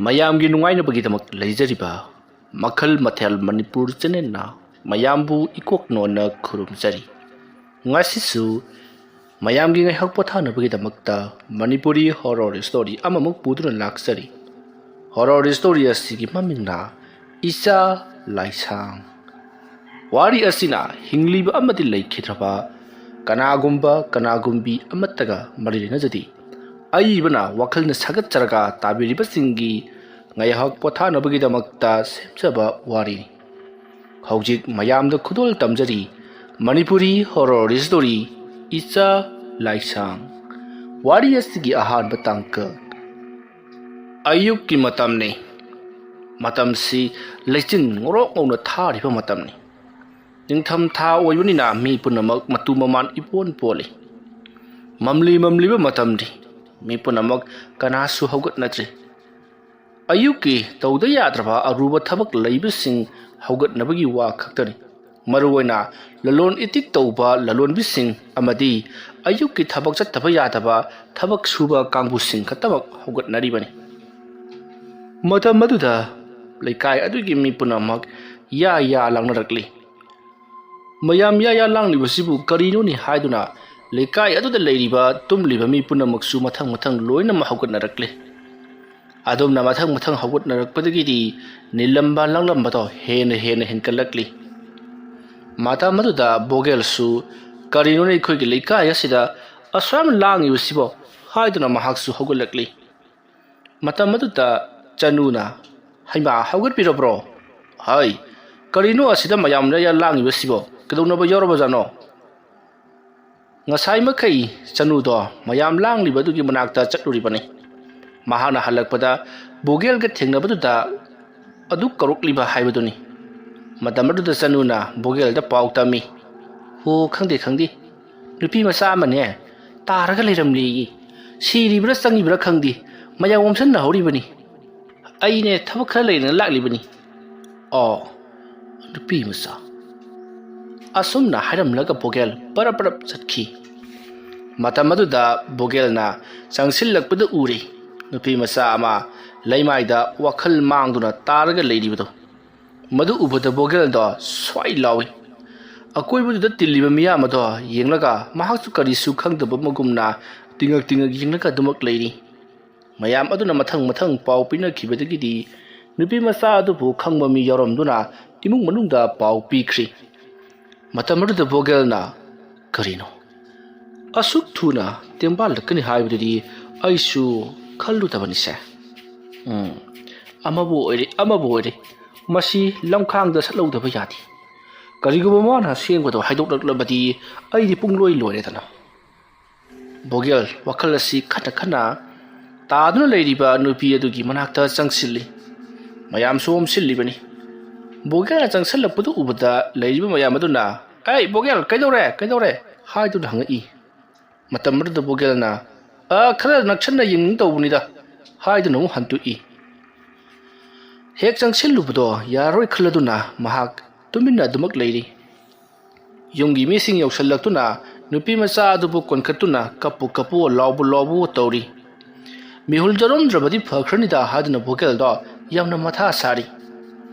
ꯃꯌꯥꯝꯒꯤ ꯅꯨꯡꯉꯥꯏꯅꯕꯒꯤꯗꯃꯛ ꯂꯩꯖꯔꯤꯕ ꯃꯈꯜ ꯃꯊꯦꯜ ꯃꯅꯤꯄꯨꯔ ꯆꯦꯅꯦꯜꯅ ꯃꯌꯥꯝꯕꯨ ꯏꯀꯣꯛꯅꯣꯟꯅ ꯈꯨꯔꯨꯝꯖꯔꯤ꯫ ꯉꯁꯤꯁꯨ ꯃꯌꯥꯝꯒꯤ ꯉꯥꯏꯍꯥꯛ ꯄꯣꯊꯥꯅꯕꯒꯤꯗꯃꯛꯇ ꯃꯅꯤꯄꯨꯔꯤ ꯍꯣꯔꯔ ꯁ꯭ꯇꯣꯔꯤ ꯑꯃꯃꯨꯛ ꯄꯨꯗꯨꯅ ꯂꯥꯛꯆꯔꯤ꯫ ꯍꯣꯔꯔ ꯁ꯭ꯇꯣꯔꯤ ꯑꯁꯤꯒꯤ ꯃꯃꯤꯡꯅ ꯏꯆꯥ ꯂꯥꯏꯁꯥꯡ꯫ ꯋꯥꯔꯤ ꯑꯁꯤꯅ ꯍꯤꯡꯂꯤꯕ ꯑꯃꯗꯤ ꯂꯩꯈꯤꯗ꯭ꯔꯕ ꯀꯅꯥꯒꯨꯝꯕꯤ ꯑꯃꯠꯇꯒ ꯃꯔꯤ ꯂꯩꯅꯖꯗꯦ꯫ ꯑꯏꯕꯅ ꯋꯥꯈꯜꯅ ꯁꯥꯒꯠꯆꯔꯒ ꯇꯥꯕꯤꯔꯤꯕꯁꯤꯡꯒꯤ ꯉꯥꯏꯍꯥꯛ ꯄꯣꯊꯥꯅꯕꯒꯤꯗꯃꯛꯇ ꯁꯦꯝꯖꯕ ꯋꯥꯔꯤꯅꯤ꯫ ꯍꯧꯖꯤꯛ ꯃꯌꯥꯝꯗ ꯈꯨꯗꯣꯜ ꯇꯝꯖꯔꯤ ꯃꯅꯤꯄꯨꯔꯤ ꯍꯣꯔꯔ ꯁ꯭ꯇꯣꯔꯤ ꯏꯆꯥ ꯂꯥꯏꯁꯥꯡ꯫ ꯋꯥꯔꯤ ꯑꯁꯤꯒꯤ ꯑꯍꯥꯟꯕ ꯇꯥꯡꯀꯛ꯫ ꯑꯌꯨꯛꯀꯤ ꯃꯇꯝꯅꯤ꯫ ꯃꯇꯝꯁꯤ ꯂꯩꯆꯤꯟ ꯉꯧꯔꯣꯛ ꯉꯧꯅ ꯊꯥꯔꯤꯕ ꯃꯇꯝꯅꯤ꯫ ꯅꯤꯡꯊꯝ ꯊꯥ ꯑꯣꯏꯕꯅꯤꯅ ꯃꯤ ꯄꯨꯝꯅꯃꯛ ꯃꯇꯨ ꯃꯃꯥꯟ ꯏꯄꯣꯟ ꯄꯣꯜꯂꯤ꯫ ꯃꯝꯂꯤꯕ ꯃꯇꯝꯅꯤ꯫ ꯃꯤ ꯄꯨꯝꯅꯃꯛ ꯀꯅꯥꯁꯨ ꯍꯧꯒꯠꯅꯗ꯭ꯔꯤ꯫ ꯑꯌꯨꯛꯀꯤ ꯇꯧꯗ ꯌꯥꯗ꯭ꯔꯕ ꯑꯔꯨꯕ ꯊꯕꯛ ꯂꯩꯕꯁꯤꯡ ꯍꯧꯒꯠꯅꯕꯒꯤ ꯋꯥ ꯈꯛꯇꯅꯤ꯫ ꯃꯔꯨꯑꯣꯏꯅ ꯂꯂꯣꯟ ꯏꯇꯤꯛ ꯇꯧꯕ ꯂꯂꯣꯟꯕꯤꯁꯤꯡ ꯑꯃꯗꯤ ꯑꯌꯨꯛꯀꯤ ꯊꯕꯛ ꯆꯠꯇꯕ ꯌꯥꯗꯕ ꯊꯕꯛ ꯁꯨꯕ ꯀꯥꯡꯕꯨꯁꯤꯡ ꯈꯛꯇꯃꯛ ꯍꯧꯒꯠꯅꯔꯤꯕꯅꯤ꯫ ꯃꯇꯝ ꯑꯗꯨꯗ ꯂꯩꯀꯥꯏ ꯑꯗꯨꯒꯤ ꯃꯤ ꯄꯨꯝꯅꯃꯛ ꯌꯥ ꯂꯥꯡꯅꯔꯛꯂꯤ꯫ ꯃꯌꯥꯝ ꯌꯥ ꯂꯥꯡꯂꯤꯕꯁꯤꯕꯨ ꯀꯔꯤꯅꯣꯅꯤ ꯍꯥꯏꯗꯨꯅ ꯂꯩꯀꯥꯏ ꯑꯗꯨꯗ ꯂꯩꯔꯤꯕ ꯇꯨꯝꯂꯤꯕ ꯃꯤ ꯄꯨꯝꯅꯃꯛꯁꯨ ꯃꯊꯪ ꯂꯣꯏꯅꯃꯛ ꯍꯧꯒꯠꯅꯔꯛꯂꯤ꯫ ꯑꯗꯨꯝꯅ ꯃꯊꯪ ꯍꯧꯒꯠꯅꯔꯛꯄꯗꯒꯤꯗꯤ ꯅꯤꯜꯂꯝꯕ ꯂꯥꯡꯂꯝꯕꯗꯣ ꯍꯦꯟꯅ ꯍꯦꯟꯀꯠꯂꯛꯂꯤ꯫ ꯃꯇꯝ ꯑꯗꯨꯗ ꯕꯣꯒꯦꯜꯁꯨ ꯀꯔꯤꯅꯣꯅꯦ ꯑꯩꯈꯣꯏꯒꯤ ꯂꯩꯀꯥꯏ ꯑꯁꯤꯗ ꯑꯁꯨꯌꯥꯝ ꯂꯥꯡꯉꯤꯕꯁꯤꯕꯣ ꯍꯥꯏꯗꯨꯅ ꯃꯍꯥꯛꯁꯨ ꯍꯧꯒꯠꯂꯛꯂꯤ꯫ ꯃꯇꯝ ꯑꯗꯨꯗ ꯆꯅꯨꯅ ꯍꯩꯃꯥ ꯍꯧꯒꯠꯄꯤꯔꯕ꯭ꯔꯣ? ꯍꯩ ꯀꯔꯤꯅꯣ ꯑꯁꯤꯗ ꯃꯌꯥꯝ ꯌꯥ ꯂꯥꯡꯉꯤꯕꯁꯤꯕꯣ ꯀꯩꯗꯧꯅꯕ ꯌꯥꯎꯔꯕꯖꯥꯠꯅꯣ? ꯉꯁꯥꯏ ꯃꯈꯩ ꯆꯅꯨꯗꯣ ꯃꯌꯥꯝ ꯂꯥꯡꯂꯤꯕ ꯑꯗꯨꯒꯤ ꯃꯅꯥꯛꯇ ꯆꯠꯂꯨꯔꯤꯕꯅꯤ꯫ ꯃꯍꯥꯛꯅ ꯍꯜꯂꯛꯄꯗ ꯕꯣꯒꯦꯜꯒ ꯊꯦꯡꯅꯕꯗꯨꯗ ꯑꯗꯨ ꯀꯧꯔꯛꯂꯤꯕ ꯍꯥꯏꯕꯗꯨꯅꯤ꯫ ꯃꯇꯝ ꯑꯗꯨꯗ ꯆꯅꯨꯅ ꯕꯣꯒꯦꯜꯗ ꯄꯥꯎ ꯇꯝꯃꯤ꯫ ꯍꯣ ꯈꯪꯗꯦ ꯅꯨꯄꯤ ꯃꯆꯥ ꯑꯃꯅꯦ ꯇꯥꯔꯒ ꯂꯩꯔꯝꯂꯦꯌꯦ꯫ ꯁꯤꯔꯤꯕ꯭ꯔꯥ ꯆꯪꯉꯤꯕ꯭ꯔꯥ ꯈꯪꯗꯦ ꯃꯌꯥꯝ ꯑꯣꯝꯁꯟꯅꯍꯧꯔꯤꯕꯅꯤ꯫ ꯑꯩꯅꯦ ꯊꯕꯛ ꯈꯔ ꯂꯩꯔꯦꯅ ꯂꯥꯛꯂꯤꯕꯅꯤ꯫ ꯑꯣ ꯅꯨꯄꯤ ꯃꯆꯥ꯫ ꯑꯁꯨꯝꯅ ꯍꯥꯏꯔꯝꯂꯒ ꯕꯣꯒꯦꯜ ꯄꯔꯞ ꯆꯠꯈꯤ꯫ ꯃꯇꯝ ꯑꯗꯨꯗ ꯕꯣꯒꯦꯜꯅ ꯆꯪꯁꯤꯜꯂꯛꯄꯗ ꯎꯔꯦ ꯅꯨꯄꯤ ꯃꯆꯥ ꯑꯃ ꯂꯩꯃꯥꯏꯗ ꯋꯥꯈꯜ ꯃꯥꯡꯗꯨꯅ ꯇꯥꯔꯒ ꯂꯩꯔꯤꯕꯗꯣ꯫ ꯃꯗꯨ ꯎꯕꯗ ꯕꯣꯒꯦꯜꯗꯣ ꯁ꯭ꯋꯥꯏ ꯂꯥꯎꯏ꯫ ꯑꯀꯣꯏꯕꯗꯨꯗ ꯇꯤꯜꯂꯤꯕ ꯃꯤꯌꯥꯝ ꯑꯗꯣ ꯌꯦꯡꯂꯒ ꯃꯍꯥꯛꯁꯨ ꯀꯔꯤꯁꯨ ꯈꯪꯗꯕ ꯃꯒꯨꯝꯅ ꯇꯤꯡꯉꯛ ꯌꯦꯡꯂꯒ ꯑꯗꯨꯃꯛ ꯂꯩꯔꯤ꯫ ꯃꯌꯥꯝ ꯑꯗꯨꯅ ꯃꯊꯪ ꯄꯥꯎ ꯄꯤꯅꯈꯤꯕꯗꯒꯤꯗꯤ ꯅꯨꯄꯤ ꯃꯆꯥ ꯑꯗꯨꯕꯨ ꯈꯪꯕ ꯃꯤ ꯌꯥꯎꯔꯝꯗꯨꯅ ꯏꯃꯨꯡ ꯃꯅꯨꯡꯗ ꯄꯥꯎ ꯄꯤꯈ꯭ꯔꯤ꯫ ꯃꯇꯝ ꯑꯗꯨꯗ ꯕꯣꯒꯦꯜꯅ ꯀꯔꯤꯅꯣ ꯑꯁꯨꯛ ꯊꯨꯅ ꯇꯦꯡꯕꯥꯜꯂꯛꯀꯅꯤ ꯍꯥꯏꯕꯗꯨꯗꯤ ꯑꯩꯁꯨ ꯈꯜꯂꯨꯗꯕꯅꯤꯁꯦ꯫ ꯑꯃꯕꯨ ꯑꯣꯏꯔꯦ ꯃꯁꯤ ꯂꯝꯈꯥꯡꯗ ꯁꯠꯍꯧꯗꯕ ꯌꯥꯗꯦ꯫ ꯀꯔꯤꯒꯨꯝꯕ ꯃꯥꯅ ꯑꯁꯦꯡꯕꯗꯣ ꯍꯥꯏꯗꯣꯛꯂꯛꯂꯕꯗꯤ ꯑꯩꯗꯤ ꯄꯨꯡꯂꯣꯏ ꯂꯣꯏꯔꯦꯗꯅ꯫ ꯕꯣꯒꯦꯜ ꯋꯥꯈꯜ ꯑꯁꯤ ꯈꯟꯅ ꯇꯥꯗꯨꯅ ꯂꯩꯔꯤꯕ ꯅꯨꯄꯤ ꯑꯗꯨꯒꯤ ꯃꯅꯥꯛꯇ ꯆꯪꯁꯤꯜꯂꯤ꯫ ꯃꯌꯥꯝꯁꯨ ꯑꯣꯝꯁꯤꯜꯂꯤꯕꯅꯤ꯫ ꯕꯣꯒꯦꯜꯅ ꯆꯪꯁꯤꯜꯂꯛꯄꯗꯨ ꯎꯕꯗ ꯂꯩꯔꯤꯕ ꯃꯌꯥꯝ ꯑꯗꯨꯅ ꯑꯩ ꯕꯣꯒꯦꯜ ꯀꯩꯗꯧꯔꯦ ꯍꯥꯏꯗꯨꯅ ꯍꯪꯉꯛꯏ꯫ ꯃꯇꯝ ꯑꯗꯨꯗ ꯕꯣꯒꯦꯜꯅ ꯈꯔ ꯅꯛꯁꯟꯅ ꯌꯦꯡꯅꯤꯡ ꯇꯧꯕꯅꯤꯗ ꯍꯥꯏꯗꯨꯅ ꯑꯃꯨꯛ ꯍꯟꯇꯣꯛꯏ꯫ ꯍꯦꯛ ꯆꯪꯁꯤꯜꯂꯨꯕꯗꯣ ꯌꯥꯔꯔꯣꯏ ꯈꯜꯂꯗꯨꯅ ꯃꯍꯥꯛ ꯇꯨꯃꯤꯟꯅ ꯑꯗꯨꯃꯛ ꯂꯩꯔꯤ꯫ ꯌꯨꯝꯒꯤ ꯃꯤꯁꯤꯡ ꯌꯧꯁꯤꯜꯂꯛꯇꯨꯅ ꯅꯨꯄꯤ ꯃꯆꯥ ꯑꯗꯨꯕꯨ ꯀꯣꯟꯈꯠꯇꯨꯅ ꯀꯞꯄꯨ ꯂꯥꯎꯕꯨ ꯇꯧꯔꯤ꯫ ꯃꯤꯍꯨꯜ ꯆꯠꯔꯝꯗ꯭ꯔꯕꯗꯤ ꯐꯈ꯭ꯔꯅꯤꯗ ꯍꯥꯏꯗꯨꯅ ꯕꯣꯒꯦꯜꯗꯣ ꯌꯥꯝꯅ ꯃꯊꯥ ꯁꯥꯔꯤ꯫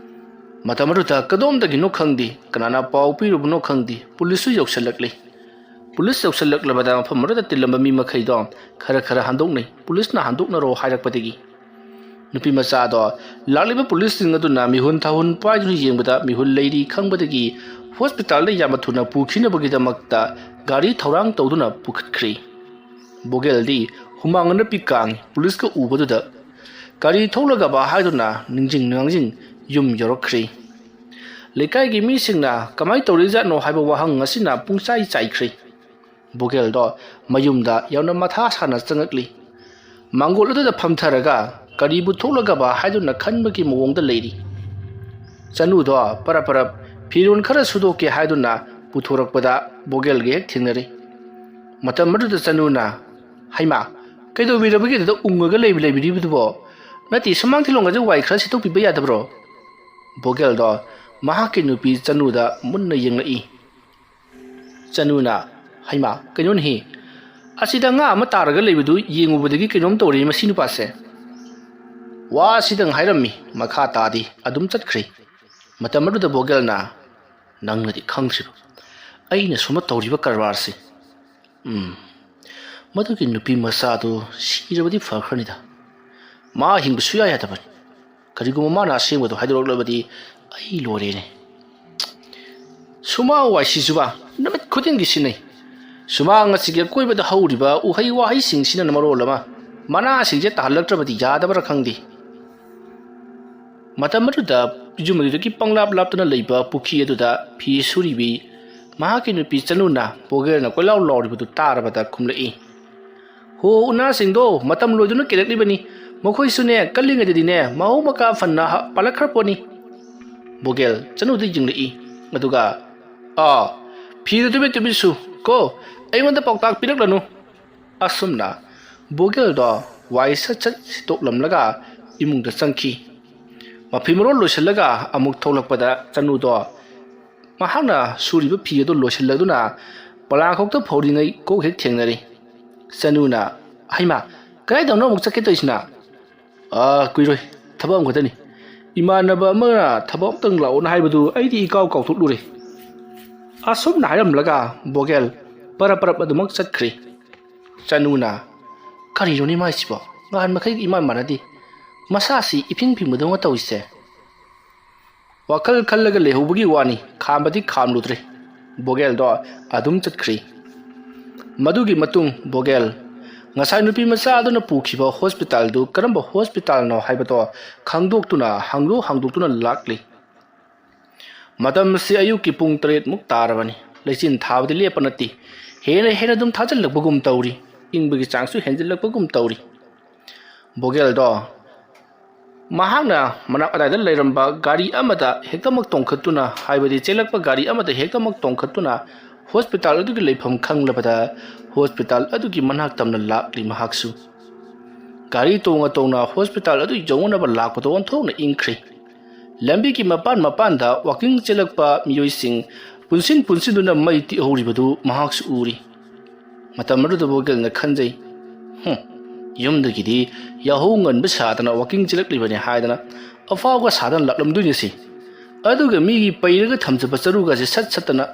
ꯃꯇꯝ ꯑꯗꯨꯗ ꯀꯗꯣꯝꯗꯒꯤꯅꯣ ꯈꯪꯗꯦ ꯀꯅꯥꯅ ꯄꯥꯎ ꯄꯤꯔꯨꯕꯅꯣ ꯈꯪꯗꯦ ꯄꯨꯂꯤꯁꯁꯨ ꯌꯧꯁꯤꯜꯂꯛꯂꯤ꯫ ꯄꯨꯂꯤꯁ ꯌꯧꯁꯤꯜꯂꯛꯂꯕꯗ ꯃꯐꯝ ꯑꯗꯨꯗ ꯇꯤꯜꯂꯝꯕ ꯃꯤ ꯃꯈꯩꯗꯣ ꯈꯔ ꯍꯟꯗꯣꯛꯅꯩ ꯄꯨꯂꯤꯁꯅ ꯍꯟꯗꯣꯛꯅꯔꯣ ꯍꯥꯏꯔꯛꯄꯗꯒꯤ꯫ ꯅꯨꯄꯤ ꯃꯆꯥꯗꯣ ꯂꯥꯛꯂꯤꯕ ꯄꯨꯂꯤꯁꯁꯤꯡ ꯑꯗꯨꯅ ꯃꯤꯍꯨꯟ ꯊꯥꯍꯨꯟ ꯄꯥꯏꯗꯨꯅ ꯌꯦꯡꯕꯗ ꯃꯤꯍꯨꯜ ꯂꯩꯔꯤ ꯈꯪꯕꯗꯒꯤ ꯍꯣꯁꯄꯤꯇꯥꯜꯗ ꯌꯥꯝꯅ ꯊꯨꯅ ꯄꯨꯈꯤꯅꯕꯒꯤꯗꯃꯛꯇ ꯒꯥꯔꯤ ꯊꯧꯔꯥꯡ ꯇꯧꯗꯨꯅ ꯄꯨꯈꯠꯈ꯭ꯔꯤ꯫ ꯕꯣꯒꯦꯜꯗꯤ ꯍꯨꯃꯥꯡ ꯑꯅꯞꯄꯤ ꯀꯥꯡꯉꯤ ꯄꯨꯂꯤꯁꯀ ꯎꯕꯗꯨꯗ꯫ ꯀꯔꯤ ꯊꯣꯛꯂꯒꯕ ꯍꯥꯏꯗꯨꯅ ꯅꯤꯡꯖꯤꯡ ꯌꯨꯝ ꯌꯧꯔꯛꯈ꯭ꯔꯤ꯫ ꯂꯩꯀꯥꯏꯒꯤ ꯃꯤꯁꯤꯡꯅ ꯀꯃꯥꯏ ꯇꯧꯔꯤꯖꯥꯠꯅꯣ ꯍꯥꯏꯕ ꯋꯥꯍꯪ ꯑꯁꯤꯅ ꯄꯨꯡꯆꯥꯏ ꯆꯥꯏꯈ꯭ꯔꯤ꯫ ꯕꯣꯒꯦꯜꯗꯣ ꯃꯌꯨꯝꯗ ꯌꯥꯝꯅ ꯃꯊꯥ ꯁꯥꯅ ꯆꯪꯉꯛꯂꯤ꯫ ꯃꯥꯡꯒꯣꯜ ꯑꯗꯨꯗ ꯐꯝꯊꯔꯒ ꯀꯔꯤꯕꯨ ꯊꯣꯛꯂꯒꯕ ꯍꯥꯏꯗꯨꯅ ꯈꯟꯕꯒꯤ ꯃꯑꯣꯡꯗ ꯂꯩꯔꯤ꯫ ꯆꯅꯨꯗꯣ ꯄꯔꯞ ꯐꯤꯔꯣꯜ ꯈꯔ ꯁꯨꯗꯣꯛꯀꯦ ꯍꯥꯏꯗꯨꯅ ꯄꯨꯊꯣꯔꯛꯄꯗ ꯕꯣꯒꯦꯜꯒ ꯍꯦꯛ ꯊꯦꯡꯅꯔꯤ꯫ ꯃꯇꯝ ꯑꯗꯨꯗ ꯆꯅꯨꯅ ꯍꯩꯃꯥ ꯀꯩꯗꯧꯕꯤꯔꯕꯒꯦ ꯑꯗꯨꯗ ꯎꯪꯉꯒ ꯂꯩꯕꯤꯔꯤꯕꯗꯨꯕꯣ? ꯅꯠꯇꯦ ꯁꯨꯃꯥꯡ ꯊꯤꯂꯣꯡꯒꯁꯦ ꯋꯥꯏ ꯈꯔ ꯁꯤꯠꯇꯣꯛꯄꯤꯕ ꯌꯥꯗꯕ꯭ꯔꯣ? ꯕꯣꯒꯦꯜꯗꯣ ꯃꯍꯥꯛꯀꯤ ꯅꯨꯄꯤ ꯆꯅꯨꯗ ꯃꯨꯟꯅ ꯌꯦꯡꯂꯛꯏ꯫ ꯆꯅꯨꯅ ꯍꯩꯃꯥ ꯀꯩꯅꯣꯅꯦꯍꯦ ꯑꯁꯤꯗ ꯉꯥ ꯑꯃ ꯇꯥꯔꯒ ꯂꯩꯕꯗꯨ ꯌꯦꯡꯉꯨꯕꯗꯒꯤ ꯀꯩꯅꯣꯝ ꯇꯧꯔꯦ ꯃꯁꯤ ꯅꯨꯄꯥꯁꯦ꯫ ꯋꯥ ꯁꯤꯗꯪ ꯍꯥꯏꯔꯝꯃꯤ ꯃꯈꯥ ꯇꯥꯗꯤ ꯑꯗꯨꯝ ꯆꯠꯈ꯭ꯔꯦ ꯃꯇꯝ ꯑꯗꯨꯗ ꯕꯣꯒꯦꯜꯅ ꯅꯪꯅꯗꯤ ꯈꯪꯗ꯭ꯔꯤꯕ ꯑꯩꯅ ꯁꯨꯝꯕ ꯇꯧꯔꯤꯕ ꯀꯔꯕꯥꯔꯁꯤ ꯃꯗꯨꯒꯤ ꯅꯨꯄꯤ ꯃꯆꯥꯗꯨ ꯁꯤꯔꯕꯗꯤ ꯐꯈ꯭ꯔꯅꯤꯗ ꯃꯥ ꯍꯤꯡꯕ ꯁꯨꯌꯥ ꯌꯥꯗꯕꯅꯤ ꯀꯔꯤꯒꯨꯝꯕ ꯃꯥꯅ ꯑꯁꯦꯡꯕꯗꯨ ꯍꯥꯏꯗꯣꯔꯛꯂꯕꯗꯤ ꯑꯩ ꯂꯣꯏꯔꯦꯅꯦ ꯁꯨꯃꯥꯡ ꯋꯥꯏꯁꯤꯁꯨꯕ ꯅꯨꯃꯤꯠ ꯈꯨꯗꯤꯡꯒꯤ ꯁꯤꯟꯅꯩ ꯁꯨꯃꯥꯡ ꯑꯁꯤꯒꯤ ꯑꯀꯣꯏꯕꯗ ꯍꯧꯔꯤꯕ ꯎꯍꯩ ꯋꯥꯍꯩꯁꯤꯡꯁꯤꯅ ꯃꯔꯣꯜ ꯑꯃ ꯃꯅꯥꯁꯤꯡꯁꯦ ꯇꯥꯍꯜꯂꯛꯇ꯭ꯔꯕꯗꯤ ꯌꯥꯗꯕ꯭ꯔꯥ ꯈꯪꯗꯦ ꯃꯇꯝ ꯑꯗꯨꯗ ꯌꯨꯝ ꯑꯗꯨꯗꯒꯤ ꯄꯪꯂꯥꯞ ꯂꯥꯞꯇꯨꯅ ꯂꯩꯕ ꯄꯨꯈ꯭ꯔꯤ ꯑꯗꯨꯗ ꯐꯤ ꯁꯨꯔꯤꯕꯤ ꯃꯍꯥꯛꯀꯤ ꯅꯨꯄꯤ ꯆꯅꯨꯅ ꯕꯣꯒꯦꯜꯅ ꯀꯣꯏꯂꯥꯎ ꯂꯥꯎꯔꯤꯕꯗꯨ ꯇꯥꯔꯕꯗ ꯈꯨꯝꯂꯛꯏ ꯍꯣ ꯎꯅꯥꯁꯤꯡꯗꯣ ꯃꯇꯝ ꯂꯣꯏꯗꯨꯅ ꯀꯦꯜꯂꯛꯂꯤꯕꯅꯤ ꯃꯈꯣꯏꯁꯨꯅꯦ ꯀꯜꯂꯤꯉꯩꯗꯗꯤꯅꯦ ꯃꯍꯧ ꯃꯀꯥ ꯐꯅ ꯄꯥꯜꯂꯛꯈ꯭ꯔꯄꯣꯠꯅꯤ ꯕꯣꯒꯦꯜ ꯆꯅꯨꯗ ꯌꯦꯡꯂꯛꯏ ꯑꯗꯨꯒ ꯐꯤꯗꯨ ꯇꯨꯃꯤꯠ ꯇꯨꯃꯤꯠ ꯁꯨ ꯀꯣ ꯑꯩꯉꯣꯟꯗ ꯄꯥꯎꯇꯥꯛ ꯄꯤꯔꯛꯂꯅꯨ ꯑꯁꯨꯝꯅ ꯕꯣꯒꯦꯜꯗꯣ ꯋꯥꯏ ꯁꯠ ꯁꯠ ꯁꯤꯠꯇꯣꯛꯂꯝꯂꯒ ꯏꯃꯨꯡꯗ ꯆꯪꯈꯤ ꯃꯐꯤ ꯃꯔꯣꯜ ꯂꯣꯏꯁꯤꯜꯂꯒ ꯑꯃꯨꯛ ꯊꯣꯛꯂꯛꯄꯗ ꯆꯅꯨꯗꯣ ꯃꯍꯥꯛꯅ ꯁꯨꯔꯤꯕ ꯐꯤ ꯑꯗꯨ ꯂꯣꯏꯁꯤꯜꯂꯗꯨꯅ ꯄꯣꯂꯥꯡꯈꯣꯛꯇ ꯐꯧꯔꯤꯉꯩ ꯀꯣꯛ ꯍꯦꯛ ꯊꯦꯡꯅꯔꯤ ꯆꯅꯨꯅ ꯍꯩꯃꯥ ꯀꯗꯥꯏꯗꯧꯅ ꯑꯃꯨꯛ ꯆꯠꯀꯦ ꯇꯧꯔꯤꯁꯤꯅ ꯀꯨꯏꯔꯣꯏ ꯊꯕꯛ ꯑꯃꯈꯛꯇꯅꯤ ꯏꯃꯥꯟꯅꯕ ꯑꯃꯅ ꯊꯕꯛ ꯑꯃꯇꯪ ꯂꯥꯛꯑꯣꯅ ꯍꯥꯏꯕꯗꯨ ꯑꯩꯗꯤ ꯏꯀꯥꯎ ꯀꯥꯎꯊꯣꯛꯂꯨꯔꯦ ꯑꯁꯨꯝꯅ ꯍꯥꯏꯔꯝꯂꯒ ꯕꯣꯒꯦꯜ ꯄꯔꯞ ꯑꯗꯨꯃꯛ ꯆꯠꯈ꯭ꯔꯤ ꯆꯅꯨꯅ ꯀꯔꯤꯅꯣꯅꯦ ꯃꯥꯏꯁꯤꯕꯣ ꯅꯍꯥꯟ ꯃꯈꯩꯒ ꯏꯃꯥꯟ ꯃꯥꯟꯅꯗꯦ ꯃꯁꯥꯁꯤ ꯏꯐꯤꯡ ꯐꯤꯡꯕꯗꯧꯅ ꯇꯧꯔꯤꯁꯦ ꯋꯥꯈꯜ ꯈꯜꯂꯒ ꯂꯩꯍꯧꯕꯒꯤ ꯋꯥꯅꯤ ꯈꯥꯝꯕꯗꯤ ꯈꯥꯝꯂꯨꯗ꯭ꯔꯦ ꯕꯣꯒꯦꯜꯗꯣ ꯑꯗꯨꯝ ꯆꯠꯈ꯭ꯔꯤ ꯃꯗꯨꯒꯤ ꯃꯇꯨꯡ ꯕꯣꯒꯦꯜ ꯉꯁꯥꯏ ꯅꯨꯄꯤ ꯃꯆꯥ ꯑꯗꯨꯅ ꯄꯨꯈꯤꯕ ꯍꯣꯁꯄꯤꯇꯥꯜꯗꯨ ꯀꯔꯝꯕ ꯍꯣꯁꯄꯤꯇꯥꯜꯅꯣ ꯍꯥꯏꯕꯗꯣ ꯈꯪꯗꯣꯛꯇꯨꯅ ꯍꯥꯡꯗꯣꯛꯇꯨꯅ ꯂꯥꯛꯂꯤ ꯃꯇꯝꯁꯤ ꯑꯌꯨꯛꯀꯤ ꯄꯨꯡ 7 ꯇꯥꯔꯕꯅꯤ ꯂꯩꯆꯤꯟ ꯊꯥꯕꯗꯤ ꯂꯦꯞꯄ ꯅꯠꯇꯦ ꯍꯦꯟꯅ ꯑꯗꯨꯝ ꯊꯥꯖꯤꯜꯂꯛꯄꯒꯨꯝ ꯇꯧꯔꯤ ꯏꯪꯕꯒꯤ ꯆꯥꯡꯁꯨ ꯍꯦꯟꯖꯤꯜꯂꯛꯄꯒꯨꯝ ꯇꯧꯔꯤ ꯕꯣꯒꯦꯜꯗꯣ ꯃꯍꯥꯛꯅ ꯃꯅꯥꯛ ꯑꯗꯥꯏꯗ ꯂꯩꯔꯝꯕ ꯒꯥꯔꯤ ꯑꯃꯗ ꯍꯦꯛꯇꯃꯛ ꯇꯣꯡꯈꯠꯇꯨꯅ ꯍꯥꯏꯕꯗꯤ ꯆꯦꯜꯂꯛꯄ ꯒꯥꯔꯤ ꯑꯃꯗ ꯍꯦꯛꯇꯃꯛ ꯇꯣꯡꯈꯠꯇꯨꯅ ꯍꯣꯁꯄꯤꯇꯥꯜ ꯑꯗꯨꯒꯤ ꯂꯩꯐꯝ ꯈꯪꯂꯕꯗ ꯍꯣꯁꯄꯤꯇꯥꯜ ꯑꯗꯨꯒꯤ ꯃꯅꯥꯛ ꯇꯝꯅ ꯂꯥꯛꯂꯤ ꯃꯍꯥꯛꯁꯨ ꯒꯥꯔꯤ ꯇꯣꯡꯅ ꯍꯣꯁꯄꯤꯇꯥꯜ ꯑꯗꯨ ꯌꯧꯅꯕ ꯂꯥꯛꯄꯗ ꯑꯣꯟꯊꯣꯛꯅ ꯏꯪꯈ꯭ꯔꯤ ꯂꯝꯕꯤꯒꯤ ꯃꯄꯥꯟꯗ ꯋꯥꯀꯤꯡ ꯆꯦꯜꯂꯛꯄ ꯃꯤꯑꯣꯏꯁꯤꯡ ꯄꯨꯟꯁꯤꯟꯗꯨꯅ ꯃꯩ ꯇꯤꯛꯍꯧꯔꯤꯕꯗꯨ ꯃꯍꯥꯛꯁꯨ ꯎꯔꯤ ꯃꯇꯝ ꯑꯗꯨꯗ ꯕꯣꯒꯦꯜꯅ ꯈꯟꯖꯩ ꯌꯨꯝꯗꯒꯤꯗꯤ ꯌꯥꯍꯧ ꯉꯟꯕ ꯁꯥꯗꯅ ꯋꯥꯀꯤꯡ ꯆꯦꯜꯂꯛꯂꯤꯕꯅꯤ ꯍꯥꯏꯗꯅ ꯑꯐꯥꯎꯕ ꯁꯥꯗꯅ ꯂꯥꯛꯂꯝꯗꯣꯏꯅꯤ ꯑꯗꯨꯒ ꯃꯤꯒꯤ ꯄꯩꯔꯒ ꯊꯝꯖꯕ ꯆꯔꯨꯒꯁꯦ ꯁꯠꯇꯅ